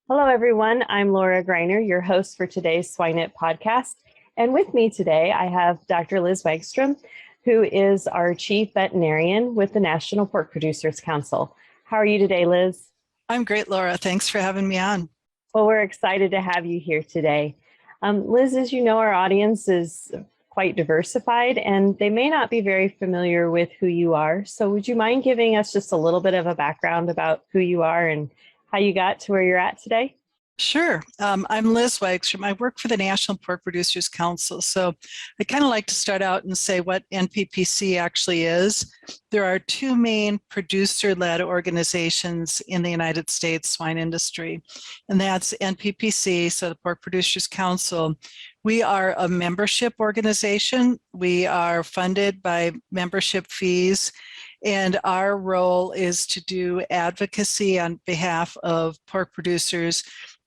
Hello, everyone. I'm Laura Greiner, your host for today's Swine podcast. And with me today, I have Dr. Liz Wagstrom, who is our chief veterinarian with the National Pork Producers Council. How are you today, Liz? I'm great, Laura. Thanks for having me on. Well, we're excited to have you here today. Liz, as you know, our audience is quite diversified and they may not be very familiar with who you are. So would you mind giving us just a little bit of a background about who you are and how you got to where you're at today? Sure. I'm Liz Wagstrom. I work for the National Pork Producers Council. So I kind of like to start out and say what NPPC actually is. There are two main producer-led organizations in the United States swine industry, and that's NPPC, so the Pork Producers Council. We are a membership organization. We are funded by membership fees, and our role is to do advocacy on behalf of pork producers,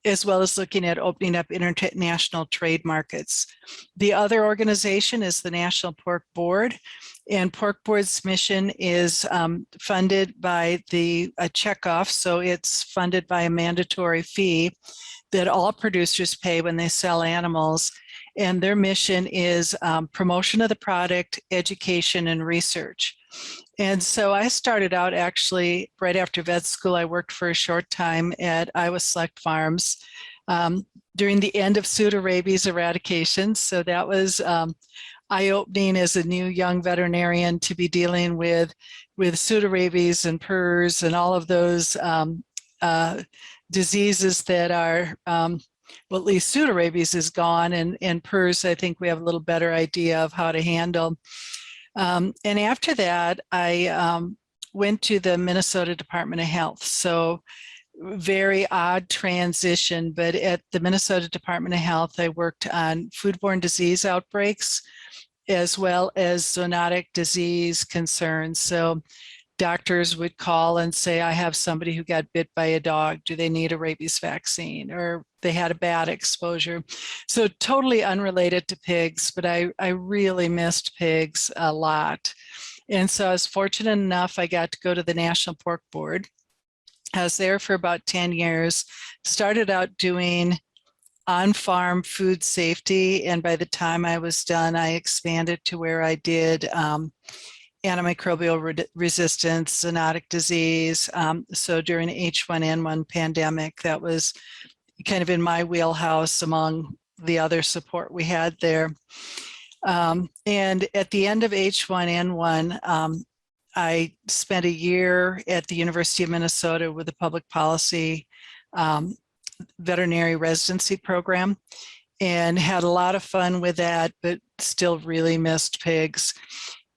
as well as looking at opening up international trade markets. The other organization is the National Pork Board, and Pork Board's mission is funded by a checkoff, so it's funded by a mandatory fee that all producers pay when they sell animals. And their mission is promotion of the product, education, and research. And so I started out actually right after vet school. I worked for a short time at Iowa Select Farms during the end of 𝘬𝘳𝘃𝗵𝘠 eradication. So that was eye-opening as a new young veterinarian to be dealing with 𝘬𝘳𝘃𝗵𝘠s and PRRS and all of those diseases that are, well, at least 𝘬𝘳𝘃𝗵𝘠s is gone, and PRRS, I think we have a little better idea of how to handle. And after that, I went to the Minnesota Department of Health. So very odd transition, but at the Minnesota Department of Health, I worked on foodborne disease outbreaks, as well as zoonotic disease concerns. So doctors would call and say, I have somebody who got bit by a dog. Do they need a rabies vaccine? Or they had a bad exposure. So totally unrelated to pigs, but I really missed pigs a lot. And so I was fortunate enough, I got to go to the National Pork Board. I was there for about 10 years, started out doing on-farm food safety. And by the time I was done, I expanded to where I did antimicrobial resistance, zoonotic disease. So during H1N1 pandemic, that was kind of in my wheelhouse among the other support we had there. And at the end of H1N1, I spent a year at the University of Minnesota with a public policy veterinary residency program and had a lot of fun with that, but still really missed pigs.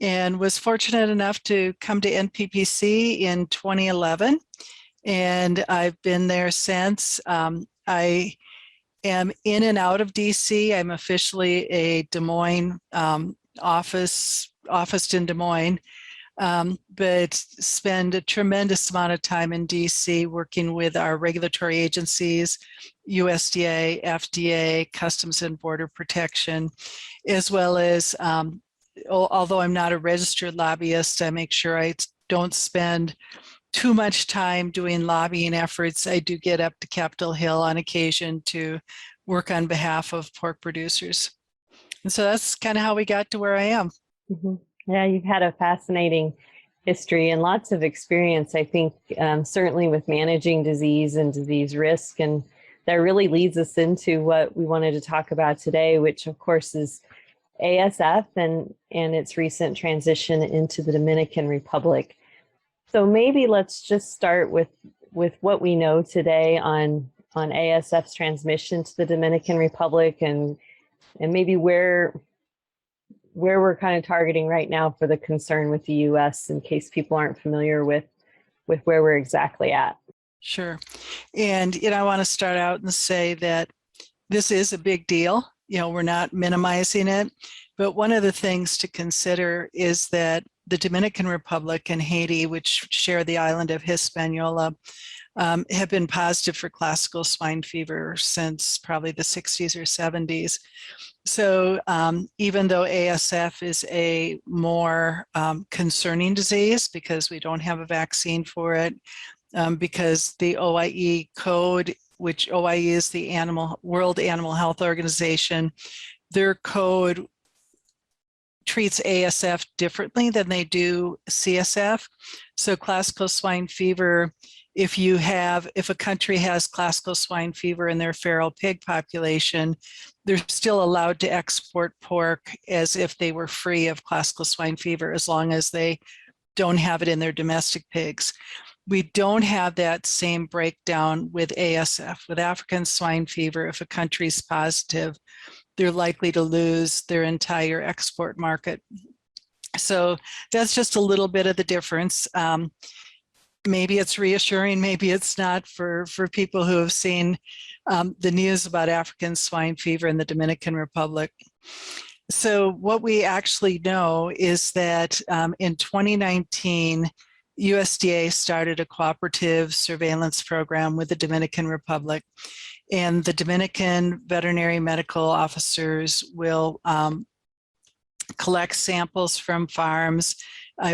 And was fortunate enough to come to NPPC in 2011, and I've been there since. I am in and out of DC. I'm officially a Des Moines officed in Des Moines, but spend a tremendous amount of time in DC working with our regulatory agencies, USDA, FDA, Customs and Border Protection, as well as although I'm not a registered lobbyist, I make sure I don't spend too much time doing lobbying efforts. I do get up to Capitol Hill on occasion to work on behalf of pork producers. And so that's kind of how we got to where I am. Mm-hmm. Yeah, you've had a fascinating history and lots of experience, I think, certainly with managing disease and disease risk. And that really leads us into what we wanted to talk about today, which of course is ASF and its recent transition into the Dominican Republic. So maybe let's just start with what we know today on ASF's transmission to the Dominican Republic and maybe where we're kind of targeting right now for the concern with the US, in case people aren't familiar with where we're exactly at. Sure. And I want to start out and say that this is a big deal. We're not minimizing it, but one of the things to consider is that the Dominican Republic and Haiti, which share the island of Hispaniola, have been positive for classical swine fever since probably the 60s or 70s. So even though ASF is a more concerning disease because we don't have a vaccine for it, because the OIE code which OIE is the World Animal Health Organization, their code treats ASF differently than they do CSF. So classical swine fever, if a country has classical swine fever in their feral pig population, they're still allowed to export pork as if they were free of classical swine fever, as long as they don't have it in their domestic pigs. We don't have that same breakdown with ASF. With African swine fever, if a country's positive, they're likely to lose their entire export market. So that's just a little bit of the difference. Maybe it's reassuring, maybe it's not for people who have seen the news about African swine fever in the Dominican Republic. So what we actually know is that in 2019, USDA started a cooperative surveillance program with the Dominican Republic, and the Dominican veterinary medical officers will collect samples from farms.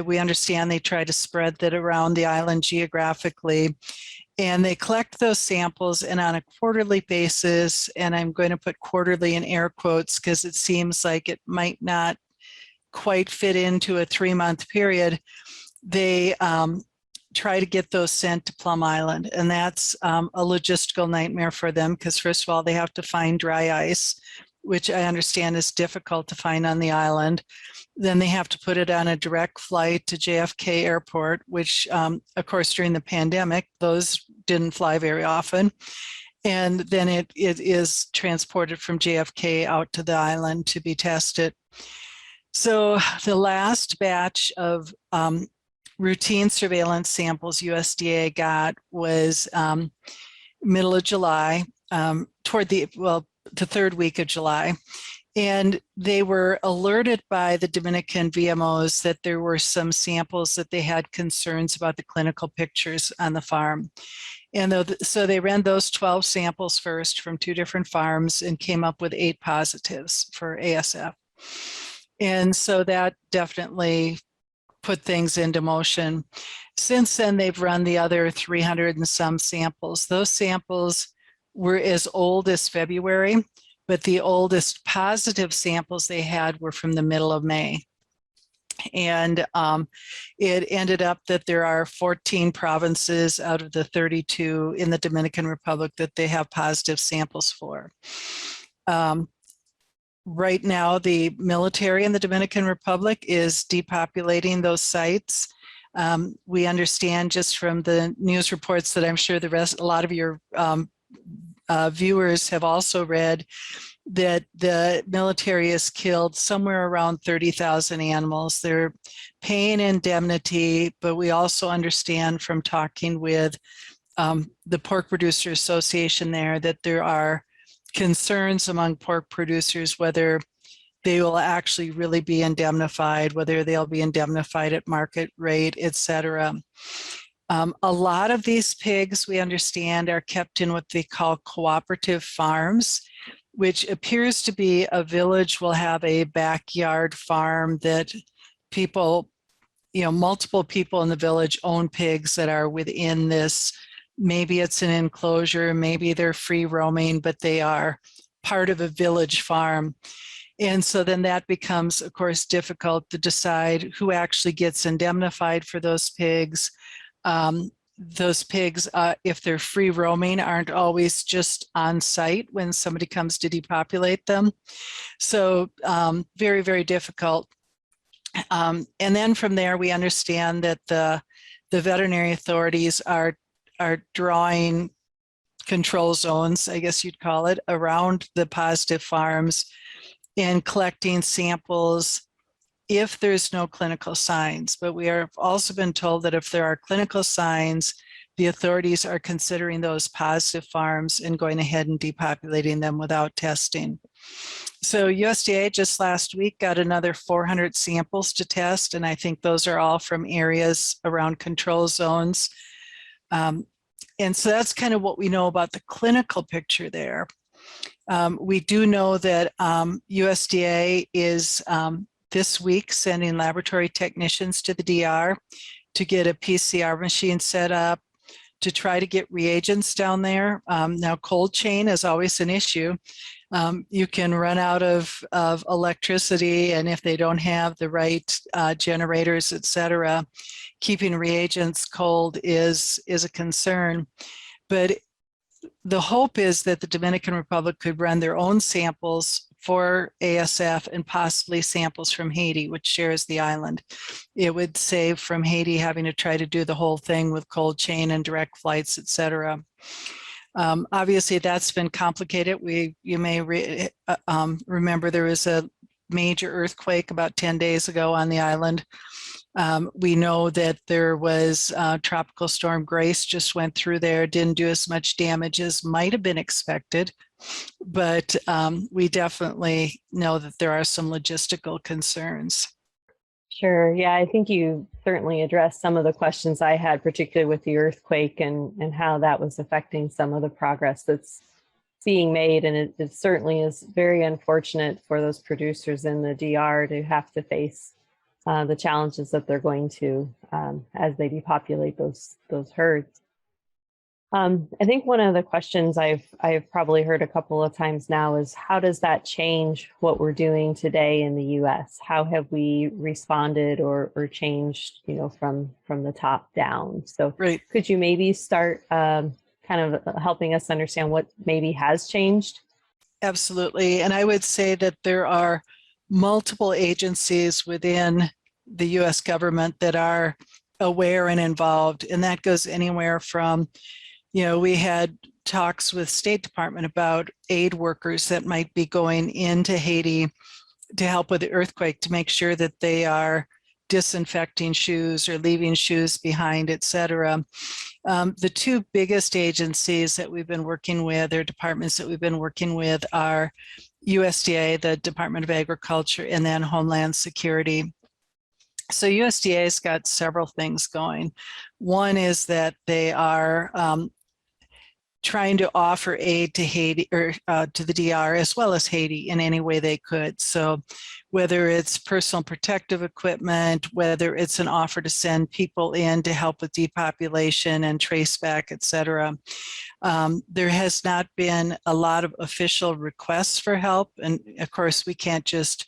We understand they try to spread that around the island geographically, and they collect those samples, and on a quarterly basis, and I'm going to put quarterly in air quotes because it seems like it might not quite fit into a 3-month period, they try to get those sent to Plum Island. And that's a logistical nightmare for them because first of all, they have to find dry ice, which I understand is difficult to find on the island. Then they have to put it on a direct flight to JFK Airport, which of course during the pandemic, those didn't fly very often. And then it is transported from JFK out to the island to be tested. So the last batch of routine surveillance samples USDA got was middle of July, toward the third week of July. And they were alerted by the Dominican VMOs that there were some samples that they had concerns about the clinical pictures on the farm. And so they ran those 12 samples first from 2 different farms and came up with 8 positives for ASF. And so that definitely put things into motion. Since then, they've run the other 300 and some samples. Those samples were as old as February, but the oldest positive samples they had were from the middle of May. And it ended up that there are 14 provinces out of the 32 in the Dominican Republic that they have positive samples for. Right now, the military in the Dominican Republic is depopulating those sites. We understand just from the news reports that I'm sure a lot of your viewers have also read, that the military has killed somewhere around 30,000 animals. They're paying indemnity, but we also understand from talking with the Pork Producer Association there that there are concerns among pork producers whether they will actually really be indemnified, whether they'll be indemnified at market rate, etc. A lot of these pigs, we understand, are kept in what they call cooperative farms, which appears to be a village will have a backyard farm that people, multiple people in the village own pigs that are within this. Maybe it's an enclosure, maybe they're free roaming, but they are part of a village farm. And so then that becomes, of course, difficult to decide who actually gets indemnified for those pigs. Those pigs, if they're free roaming, aren't always just on site when somebody comes to depopulate them. So very, very difficult. And then from there, we understand that the veterinary authorities are drawing control zones, I guess you'd call it, around the positive farms and collecting samples if there's no clinical signs. But we have also been told that if there are clinical signs, the authorities are considering those positive farms and going ahead and depopulating them without testing. So USDA just last week got another 400 samples to test, and I think those are all from areas around control zones. And so that's kind of what we know about the clinical picture there. We do know that USDA is this week sending laboratory technicians to the DR to get a PCR machine set up, to try to get reagents down there. Now, cold chain is always an issue. You can run out of electricity, and if they don't have the right generators, etc., keeping reagents cold is a concern. But the hope is that the Dominican Republic could run their own samples for ASF and possibly samples from Haiti, which shares the island. It would save from Haiti having to try to do the whole thing with cold chain and direct flights, etc. Obviously, that's been complicated. You may remember there was a major earthquake about 10 days ago on the island. We know that there was Tropical Storm Grace just went through there, didn't do as much damage as might have been expected, but we definitely know that there are some logistical concerns. Sure. Yeah, I think you certainly addressed some of the questions I had, particularly with the earthquake and how that was affecting some of the progress that's being made. And it certainly is very unfortunate for those producers in the DR to have to face the challenges that they're going to as they depopulate those herds. I think one of the questions I've probably heard a couple of times now is, how does that change what we're doing today in the U.S.? How have we responded or changed, from the top down? So Right. Could you maybe start kind of helping us understand what maybe has changed? Absolutely. And I would say that there are multiple agencies within the U.S. government that are aware and involved. And that goes anywhere from, we had talks with State Department about aid workers that might be going into Haiti to help with the earthquake, to make sure that they are disinfecting shoes or leaving shoes behind, etc. The two biggest agencies that we've been working with, or departments that we've been working with, are USDA, the Department of Agriculture, and then Homeland Security. So USDA's got several things going. One is that they are trying to offer aid to Haiti, or to the DR as well as Haiti, in any way they could. So whether it's personal protective equipment, whether it's an offer to send people in to help with depopulation and trace back, etc. There has not been a lot of official requests for help. And of course, we can't just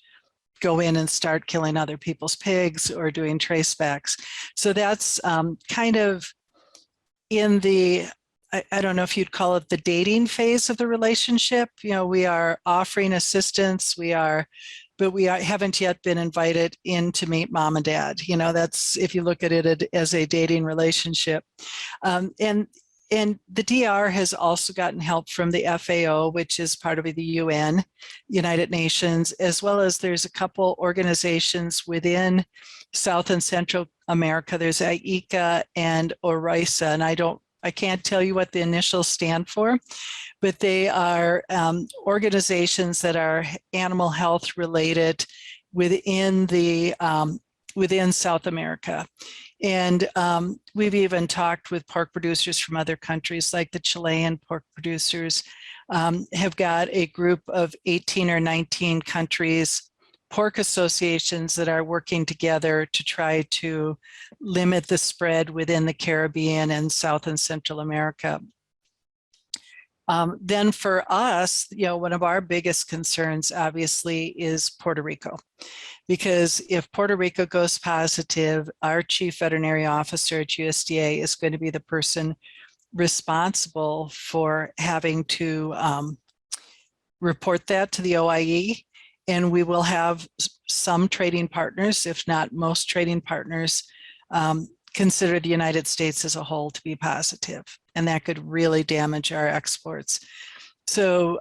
go in and start killing other people's pigs or doing tracebacks. So that's kind of in the, I don't know if you'd call it the dating phase of the relationship. We are offering assistance, but we haven't yet been invited in to meet mom and dad. That's, if you look at it as a dating relationship. And the DR has also gotten help from the FAO, which is part of the UN, United Nations, as well as there's a couple organizations within South and Central America. There's 𝘱𝗌𝘃 and 𝘬𝑰𝑐𝑎, and I can't tell you what the initials stand for, but they are organizations that are animal health related within South America. And we've even talked with pork producers from other countries, like the Chilean pork producers have got a group of 18 or 19 countries, pork associations, that are working together to try to limit the spread within the Caribbean and South and Central America. Then for us, one of our biggest concerns, obviously, is Puerto Rico. Because if Puerto Rico goes positive, our chief veterinary officer at USDA is going to be the person responsible for having to report that to the OIE. And we will have some trading partners, if not most trading partners, consider the United States as a whole to be positive. And that could really damage our exports. So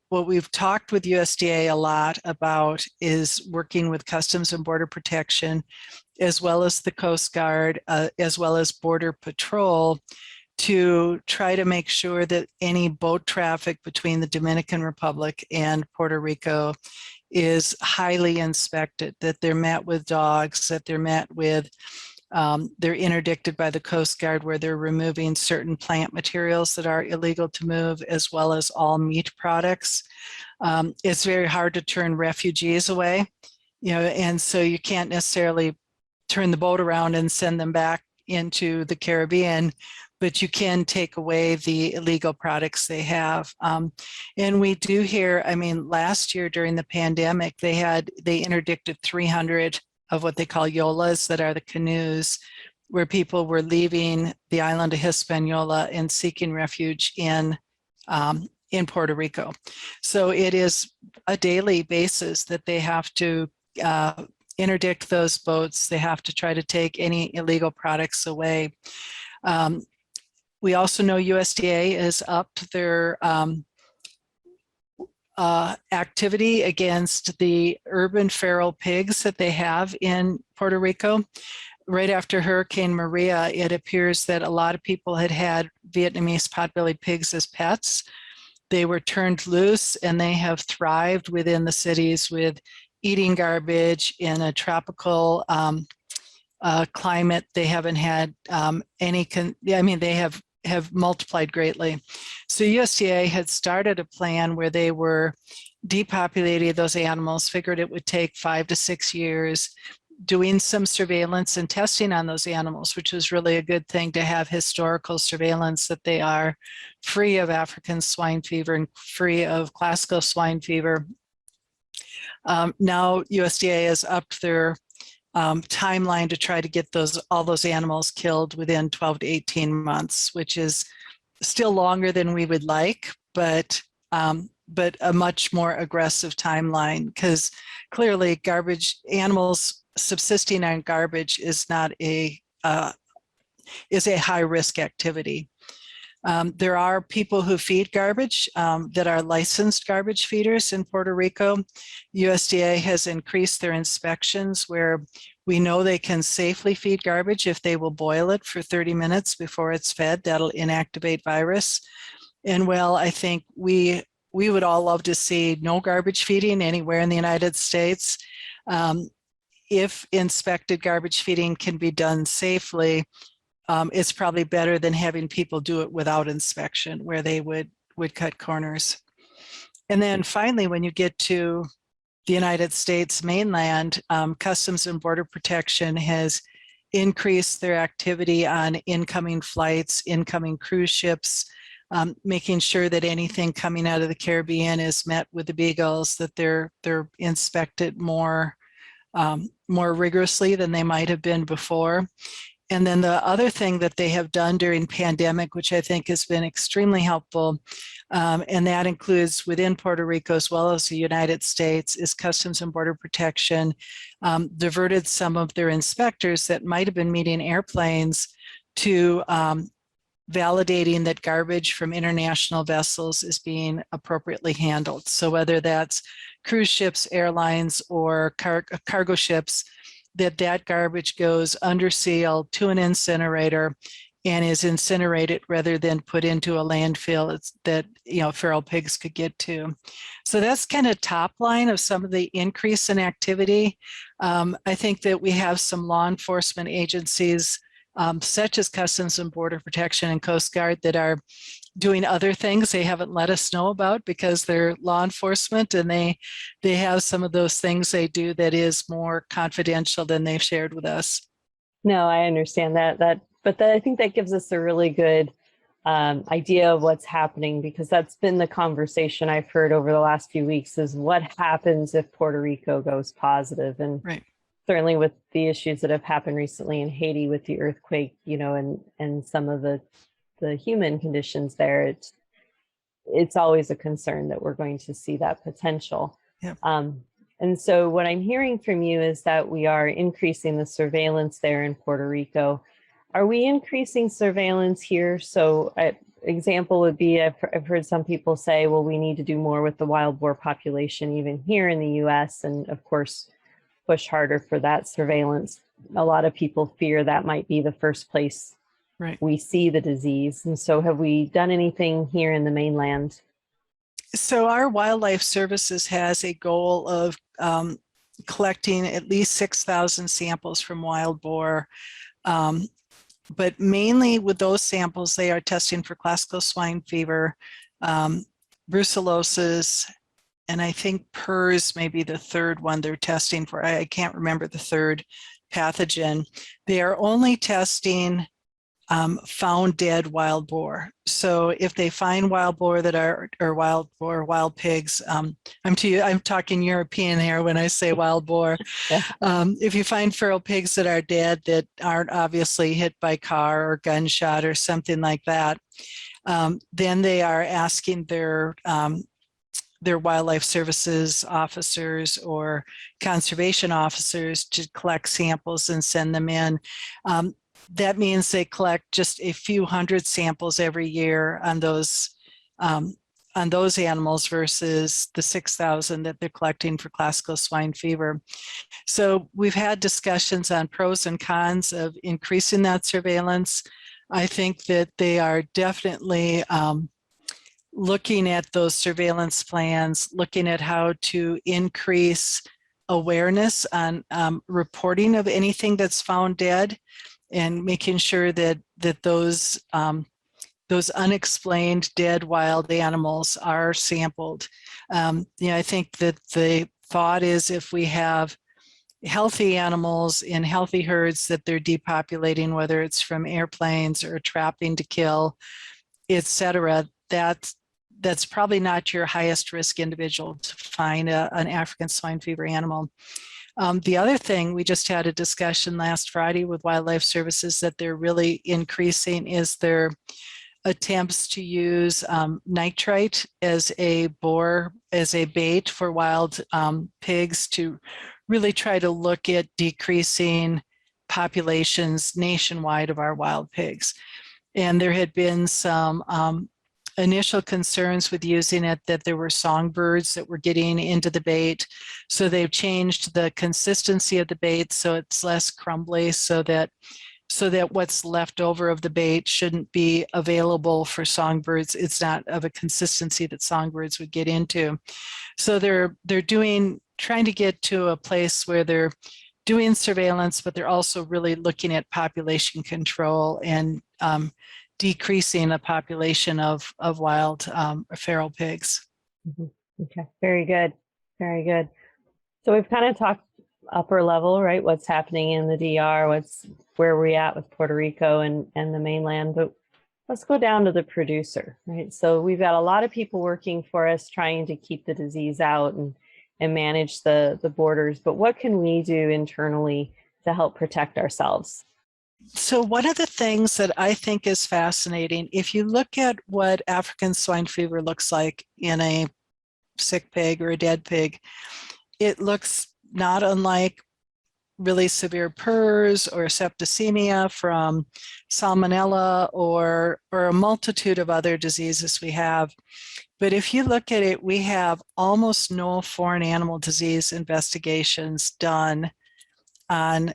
what we've talked with USDA a lot about is working with Customs and Border Protection, as well as the Coast Guard, as well as Border Patrol, to try to make sure that any boat traffic between the Dominican Republic and Puerto Rico is highly inspected, that they're met with dogs, that they're met with they're interdicted by the Coast Guard, where they're removing certain plant materials that are illegal to move, as well as all meat products. It's very hard to turn refugees away, and so you can't necessarily turn the boat around and send them back into the Caribbean, but you can take away the illegal products they have. And we do hear, I mean, last year during the pandemic, they interdicted 300 of what they call 𝘬𝘞as, that are the canoes, where people were leaving the island of Hispaniola and seeking refuge in Puerto Rico. So it is a daily basis that they have to interdict those boats. They have to try to take any illegal products away. We also know USDA has upped their activity against the urban feral pigs that they have in Puerto Rico. Right after Hurricane Maria, it appears that a lot of people had Vietnamese potbelly pigs as pets. They were turned loose and they have thrived within the cities with eating garbage in a tropical climate. They haven't had they have multiplied greatly. So USDA had started a plan where they were depopulating those animals, figured it would take 5 to 6 years, doing some surveillance and testing on those animals, which was really a good thing to have historical surveillance that they are free of African swine fever and free of classical swine fever. Now USDA has upped their timeline to try to get all those animals killed within 12 to 18 months, which is still longer than we would like, but a much more aggressive timeline, because clearly animals subsisting on garbage is not a high risk activity. There are people who feed garbage that are licensed garbage feeders in Puerto Rico. USDA has increased their inspections where we know they can safely feed garbage if they will boil it for 30 minutes before it's fed. That'll inactivate virus. And well, I think we would all love to see no garbage feeding anywhere in the United States. If inspected garbage feeding can be done safely, it's probably better than having people do it without inspection, where they would cut corners. And then finally, when you get to the United States mainland, Customs and Border Protection has increased their activity on incoming flights, incoming cruise ships, making sure that anything coming out of the Caribbean is met with the beagles, that they're inspected more rigorously than they might have been before. And then the other thing that they have done during pandemic, which I think has been extremely helpful, and that includes within Puerto Rico as well as the United States, is Customs and Border Protection diverted some of their inspectors that might have been meeting airplanes to validating that garbage from international vessels is being appropriately handled. So whether that's cruise ships, airlines, or cargo ships, that garbage goes under seal to an incinerator and is incinerated rather than put into a landfill that feral pigs could get to. So that's kind of top line of some of the increase in activity. I think that we have some law enforcement agencies such as Customs and Border Protection and Coast Guard that are doing other things they haven't let us know about because they're law enforcement, and they have some of those things they do that is more confidential than they've shared with us. No, I understand that. But I think that gives us a really good idea of what's happening, because that's been the conversation I've heard over the last few weeks, is what happens if Puerto Rico goes positive. And right. Certainly with the issues that have happened recently in Haiti with the earthquake, and some of the human conditions there, it's always a concern that we're going to see that potential. Yep. And so what I'm hearing from you is that we are increasing the surveillance there in Puerto Rico. Are we increasing surveillance here? So an example would be, I've heard some people say, well, we need to do more with the wild boar population even here in the US, and of course, push harder for that surveillance. A lot of people fear that might be the first place right. we see the disease. And so have we done anything here in the mainland? So our wildlife services has a goal of collecting at least 6,000 samples from wild boar. But mainly with those samples, they are testing for classical swine fever, brucellosis, and I think PRRS may be the third one they're testing for. I can't remember the third pathogen. They are only testing found dead wild boar. So if they find wild boar that are, or wild boar, wild pigs, I'm talking European here when I say wild boar. Yeah. If you find feral pigs that are dead, that aren't obviously hit by car or gunshot or something like that, then they are asking their wildlife services officers or conservation officers to collect samples and send them in. That means they collect just a few hundred samples every year on those animals versus the 6,000 that they're collecting for classical swine fever. So we've had discussions on pros and cons of increasing that surveillance. I think that they are definitely looking at those surveillance plans, looking at how to increase awareness on reporting of anything that's found dead, and making sure that those unexplained dead wild animals are sampled. I think that the thought is, if we have healthy animals in healthy herds that they're depopulating, whether it's from airplanes or trapping to kill, etc., that's probably not your highest risk individual to find an African swine fever animal. The other thing, we just had a discussion last Friday with Wildlife Services that they're really increasing is their attempts to use nitrite as a bait for wild pigs, to really try to look at decreasing populations nationwide of our wild pigs. And there had been some initial concerns with using it, that there were songbirds that were getting into the bait. So they've changed the consistency of the bait so it's less crumbly, so that what's left over of the bait shouldn't be available for songbirds. It's not of a consistency that songbirds would get into. So they're trying to get to a place where they're doing surveillance, but they're also really looking at population control and decreasing the population of wild feral pigs. Okay, very good, very good. So we've kind of talked upper level, right? What's happening in the DR, where we're at with Puerto Rico and the mainland, but let's go down to the producer, right? So we've got a lot of people working for us trying to keep the disease out and manage the borders, but what can we do internally to help protect ourselves? So one of the things that I think is fascinating, if you look at what African swine fever looks like in a sick pig or a dead pig, it looks not unlike really severe PRRS or septicemia from salmonella or a multitude of other diseases we have. But if you look at it, we have almost no foreign animal disease investigations done on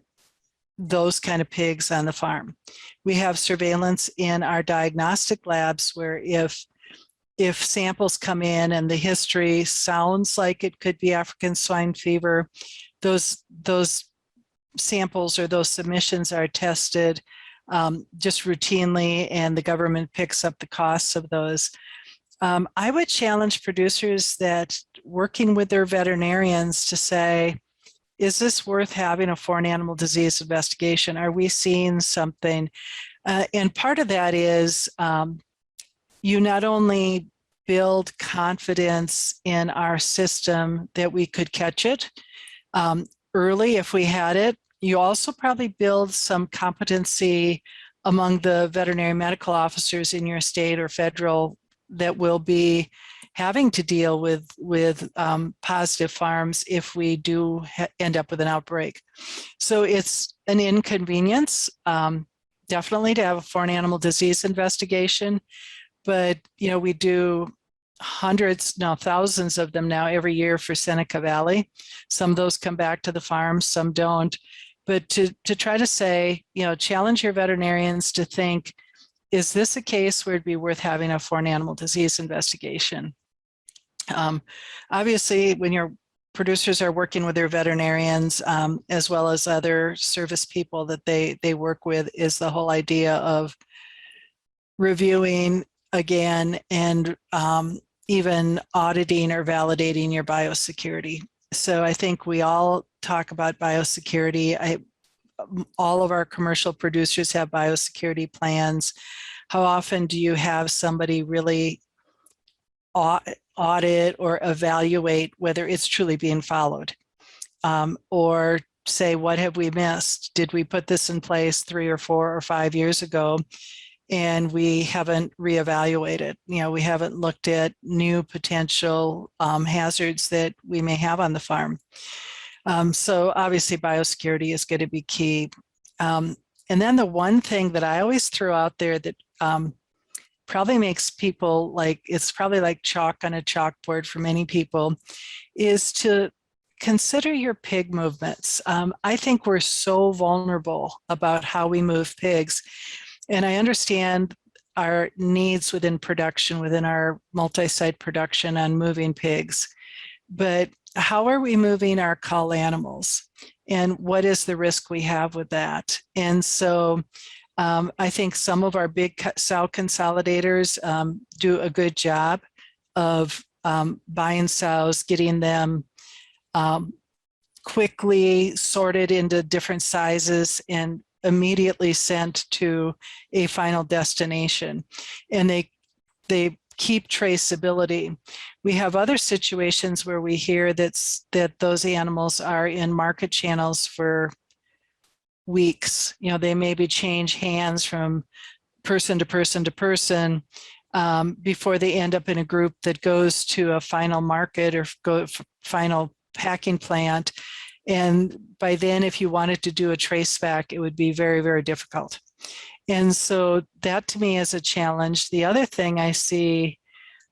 those kind of pigs on the farm. We have surveillance in our diagnostic labs where if samples come in and the history sounds like it could be African swine fever, those samples or those submissions are tested just routinely, and the government picks up the costs of those. I would challenge producers that working with their veterinarians to say, is this worth having a foreign animal disease investigation? Are we seeing something? And part of that is you not only build confidence in our system that we could catch it early if we had it, you also probably build some competency among the veterinary medical officers in your state or federal that will be having to deal with positive farms if we do end up with an outbreak. So it's an inconvenience, definitely, to have a foreign animal disease investigation, but we do hundreds, no, thousands of them now every year for Seneca Valley. Some of those come back to the farm, some don't. But to try to say, challenge your veterinarians to think, is this a case where it'd be worth having a foreign animal disease investigation? Obviously, when your producers are working with their veterinarians, as well as other service people that they work with, is the whole idea of reviewing again and even auditing or validating your biosecurity. So I think we all talk about biosecurity. all of our commercial producers have biosecurity plans? How often do you have somebody really audit or evaluate whether it's truly being followed? Or say, what have we missed? Did we put this in place 3 or 4 or 5 years ago and we haven't reevaluated? You know, we haven't looked at new potential hazards that we may have on the farm. So obviously biosecurity is going to be key. And then the one thing that I always throw out there that probably makes people like, it's probably like chalk on a chalkboard for many people, is to consider your pig movements. I think we're so vulnerable about how we move pigs. And I understand our needs within production, within our multi-site production on moving pigs. But how are we moving our cull animals? And what is the risk we have with that? And so I think some of our big sow consolidators do a good job of buying sows, getting them quickly sorted into different sizes and immediately sent to a final destination. And they keep traceability. We have other situations where we hear that those animals are in market channels for weeks. You know, they maybe change hands from person to person to person before they end up in a group that goes to a final market or final packing plant. And by then, if you wanted to do a trace back, it would be very, very difficult. And so that to me is a challenge. The other thing I see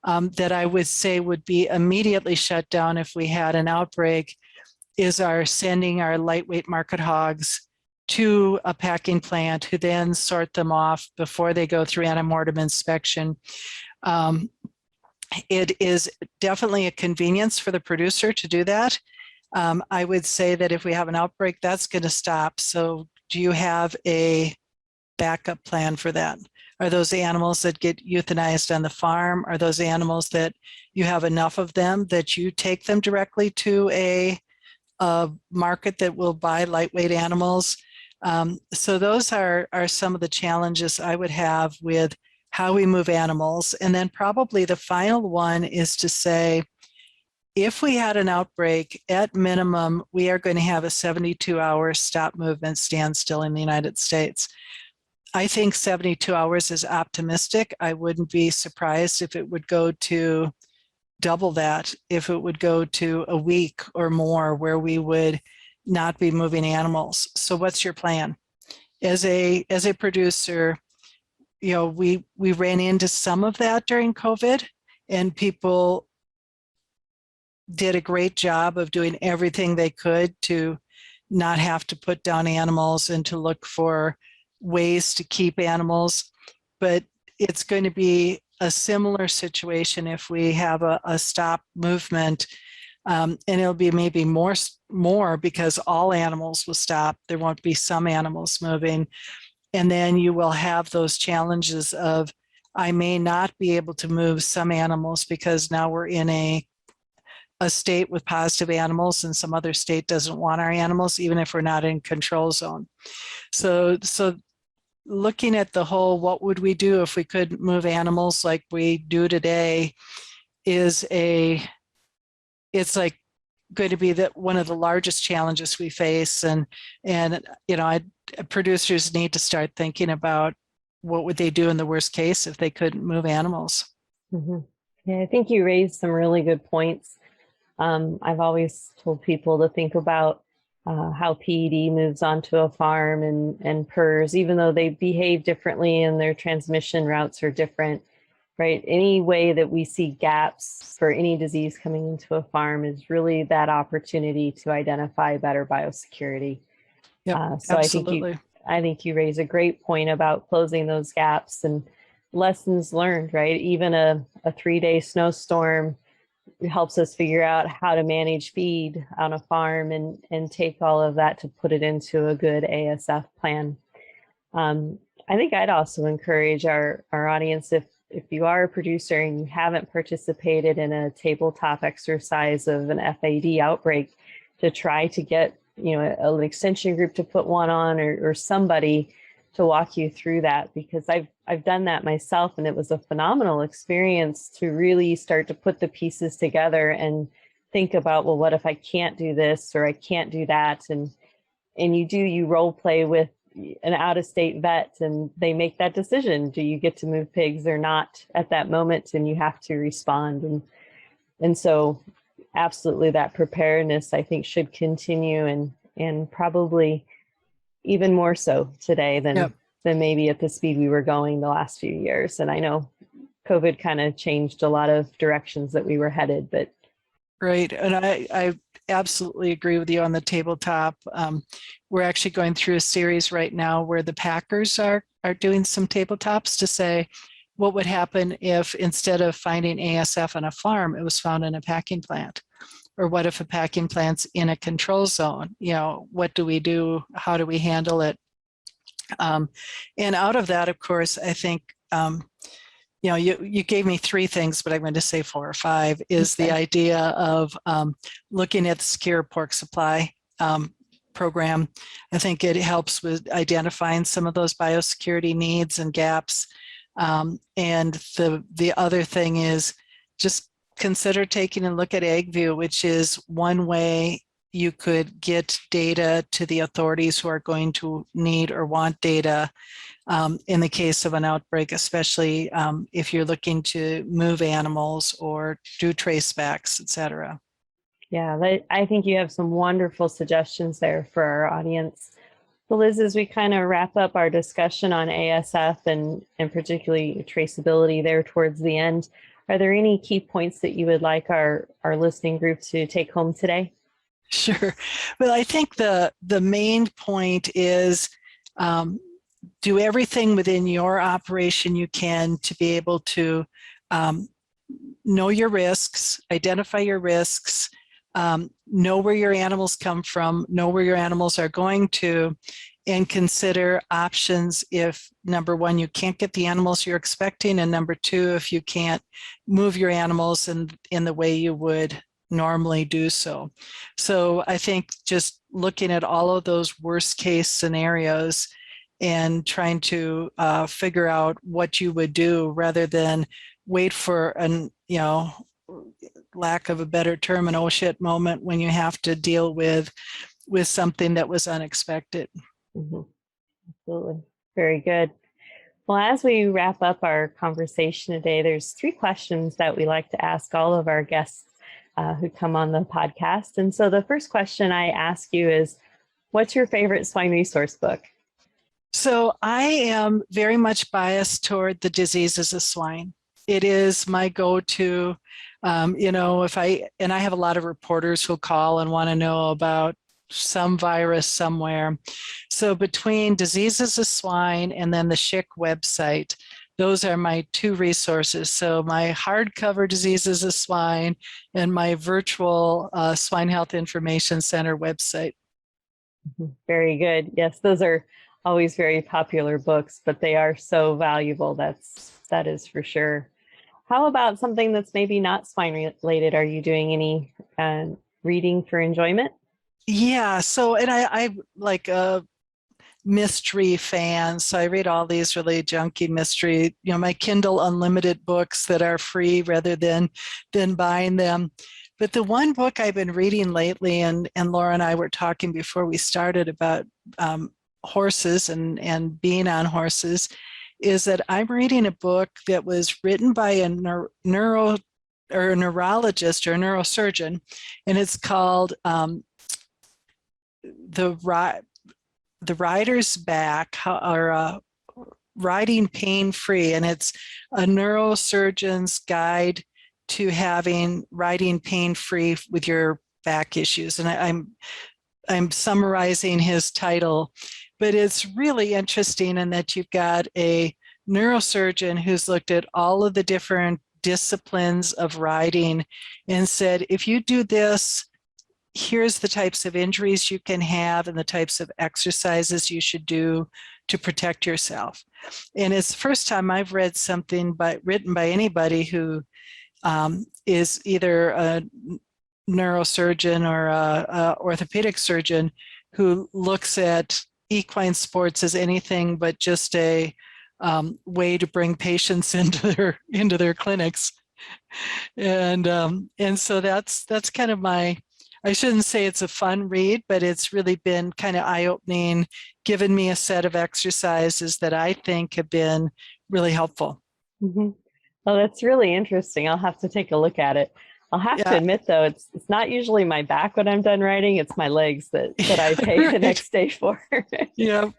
that I would say would be immediately shut down if we had an outbreak is our sending our lightweight market hogs to a packing plant who then sort them off before they go through antemortem inspection. It is definitely a convenience for the producer to do that. I would say that if we have an outbreak, that's going to stop. So do you have a backup plan for that? Are those animals that get euthanized on the farm? Are those animals that you have enough of them that you take them directly to a market that will buy lightweight animals? So those are some of the challenges I would have with how we move animals. And then probably the final one is to say, if we had an outbreak, at minimum, we are going to have a 72-hour stop movement standstill in the United States. I think 72 hours is optimistic. I wouldn't be surprised if it would go to double that, if it would go to a week or more where we would not be moving animals. So what's your plan? As a producer, you know, we ran into some of that during COVID, and people did a great job of doing everything they could to not have to put down animals and to look for ways to keep animals. But it's going to be a similar situation if we have a stop movement, and it'll be maybe more because all animals will stop. There won't be some animals moving. And then you will have those challenges of, I may not be able to move some animals because now we're in a state with positive animals and some other state doesn't want our animals, even if we're not in control zone. So looking at the whole, what would we do if we couldn't move animals like we do today, it's like going to be one of the largest challenges we face. And you know, producers need to start thinking about what would they do in the worst case if they couldn't move animals. Mm-hmm. Yeah, I think you raised some really good points. I've always told people to think about how PED moves onto a farm and PRRS, even though they behave differently and their transmission routes are different, right? Any way that we see gaps for any disease coming into a farm is really that opportunity to identify better biosecurity. Yeah, so absolutely. I think you raise a great point about closing those gaps and lessons learned, right? Even a 3-day snowstorm helps us figure out how to manage feed on a farm and take all of that to put it into a good ASF plan. I think I'd also encourage our audience, if you are a producer and you haven't participated in a tabletop exercise of an FAD outbreak, to try to get an extension group to put one on, or somebody to walk you through that, because I've done that myself, and it was a phenomenal experience to really start to put the pieces together and think about, well, what if I can't do this or I can't do that? And you role play with an out-of-state vet, and they make that decision. Do you get to move pigs or not at that moment? And you have to respond. And so absolutely, that preparedness, I think, should continue, and probably even more so today than maybe at the speed we were going the last few years. And I know COVID kind of changed a lot of directions that we were headed, but. Right, and I absolutely agree with you on the tabletop. We're actually going through a series right now where the packers are doing some tabletops to say, what would happen if instead of finding ASF on a farm, it was found in a packing plant? Or what if a packing plant's in a control zone? What do we do? How do we handle it? And out of that, of course, I think, you gave me 3 things, but I'm going to say 4 or 5, is the idea of looking at the secure pork supply program. I think it helps with identifying some of those biosecurity needs and gaps. And the other thing is just consider taking a look at AgView, which is one way you could get data to the authorities who are going to need or want data in the case of an outbreak, especially if you're looking to move animals or do tracebacks, et cetera. Yeah, I think you have some wonderful suggestions there for our audience. So Liz, as we kind of wrap up our discussion on ASF and particularly traceability there towards the end, are there any key points that you would like our listening group to take home today? Sure. Well, I think the main point is do everything within your operation you can to be able to know your risks, identify your risks, know where your animals come from, know where your animals are going to, and consider options if, number 1, you can't get the animals you're expecting, and number 2, if you can't move your animals in the way you would normally do so. So I think just looking at all of those worst case scenarios and trying to figure out what you would do rather than wait for an, lack of a better term, an oh shit moment when you have to deal with something that was unexpected. Mm-hmm. Absolutely. Very good. Well, as we wrap up our conversation today, there's 3 questions that we like to ask all of our guests who come on the podcast. And so the first question I ask you is, what's your favorite swine resource book? So I am very much biased toward the diseases of swine. It is my go-to, I have a lot of reporters who'll call and want to know about some virus somewhere. So between diseases of swine and then the 𝘱 website, those are my 2 resources. So my hardcover diseases of swine and my virtual Swine Health Information Center website. Very good. Yes, those are always very popular books, but they are so valuable. That is for sure. How about something that's maybe not swine related? Are you doing any reading for enjoyment? Yeah, so, and I like a mystery fan, so I read all these really junky mystery, my Kindle Unlimited books that are free rather than buying them. But the one book I've been reading lately, and Laura and I were talking before we started about horses and being on horses, is that I'm reading a book that was written by a neurologist or a neurosurgeon, and it's called The Rider's Back, or Riding Pain-Free, and it's a neurosurgeon's guide to riding pain-free with your back issues. And I'm summarizing his title, but it's really interesting in that you've got a neurosurgeon who's looked at all of the different disciplines of riding and said, if you do this, here's the types of injuries you can have and the types of exercises you should do to protect yourself. And it's the first time I've read something written by anybody who is either a neurosurgeon or a orthopedic surgeon who looks at equine sports as anything but just a way to bring patients into their clinics. And so that's kind of my, I shouldn't say it's a fun read, but it's really been kind of eye-opening, given me a set of exercises that I think have been really helpful. Mm-hmm. Well, that's really interesting. I'll have to take a look at it. I'll have to admit, though, it's not usually my back when I'm done writing. It's my legs that I pay Right. the next day for. Yeah.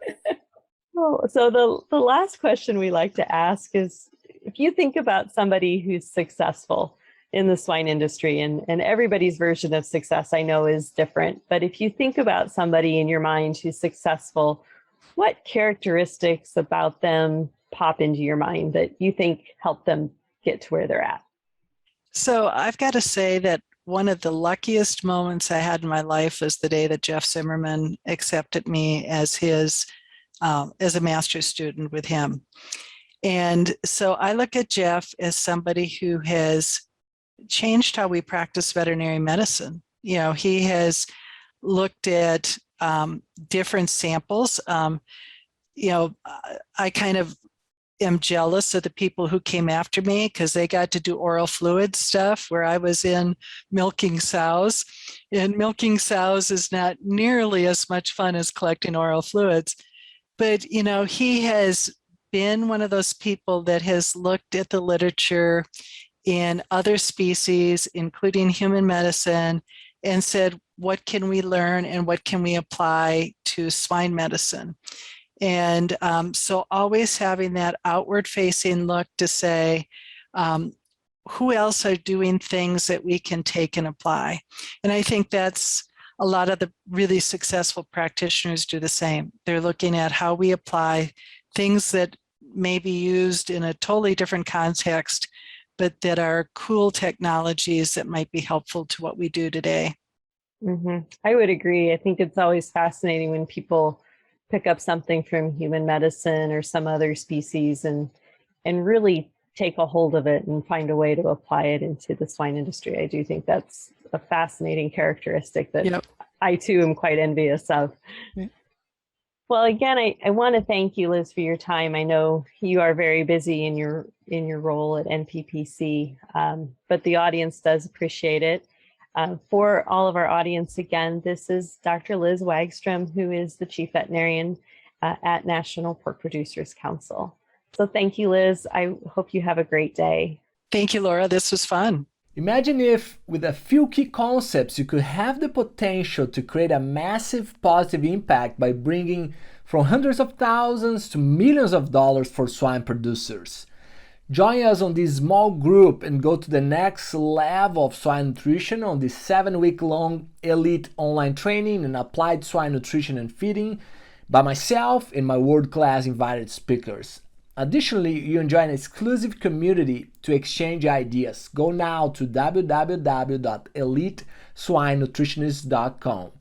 So the last question we like to ask is, if you think about somebody who's successful in the swine industry, and everybody's version of success I know is different, but if you think about somebody in your mind who's successful, what characteristics about them pop into your mind that you think help them get to where they're at? So I've got to say that one of the luckiest moments I had in my life was the day that Jeff Zimmerman accepted me as his as a master's student with him. And so I look at Jeff as somebody who has changed how we practice veterinary medicine. You know, he has looked at different samples. You know, I kind of am jealous of the people who came after me because they got to do oral fluid stuff where I was in milking sows. And milking sows is not nearly as much fun as collecting oral fluids. But, you know, he has been one of those people that has looked at the literature in other species, including human medicine, and said, what can we learn and what can we apply to swine medicine? And so always having that outward facing look to say, who else are doing things that we can take and apply? And I think that's a lot of the really successful practitioners do the same. They're looking at how we apply things that may be used in a totally different context, but that are cool technologies that might be helpful to what we do today. Mm-hmm. I would agree. I think it's always fascinating when people pick up something from human medicine or some other species and really take a hold of it and find a way to apply it into the swine industry. I do think that's a fascinating characteristic that I too am quite envious of. Well, again, I want to thank you, Liz, for your time. I know you are very busy in your role at NPPC, but the audience does appreciate it. For all of our audience, again, this is Dr. Liz Wagstrom, who is the Chief Veterinarian at National Pork Producers Council. So thank you, Liz. I hope you have a great day. Thank you, Laura. This was fun. Imagine if, with a few key concepts, you could have the potential to create a massive positive impact by bringing from hundreds of thousands to millions of dollars for swine producers. Join us on this small group and go to the next level of swine nutrition on this 7-week-long elite online training in applied swine nutrition and feeding by myself and my world-class invited speakers. Additionally, you enjoy an exclusive community to exchange ideas. Go now to www.eliteswinenutritionist.com.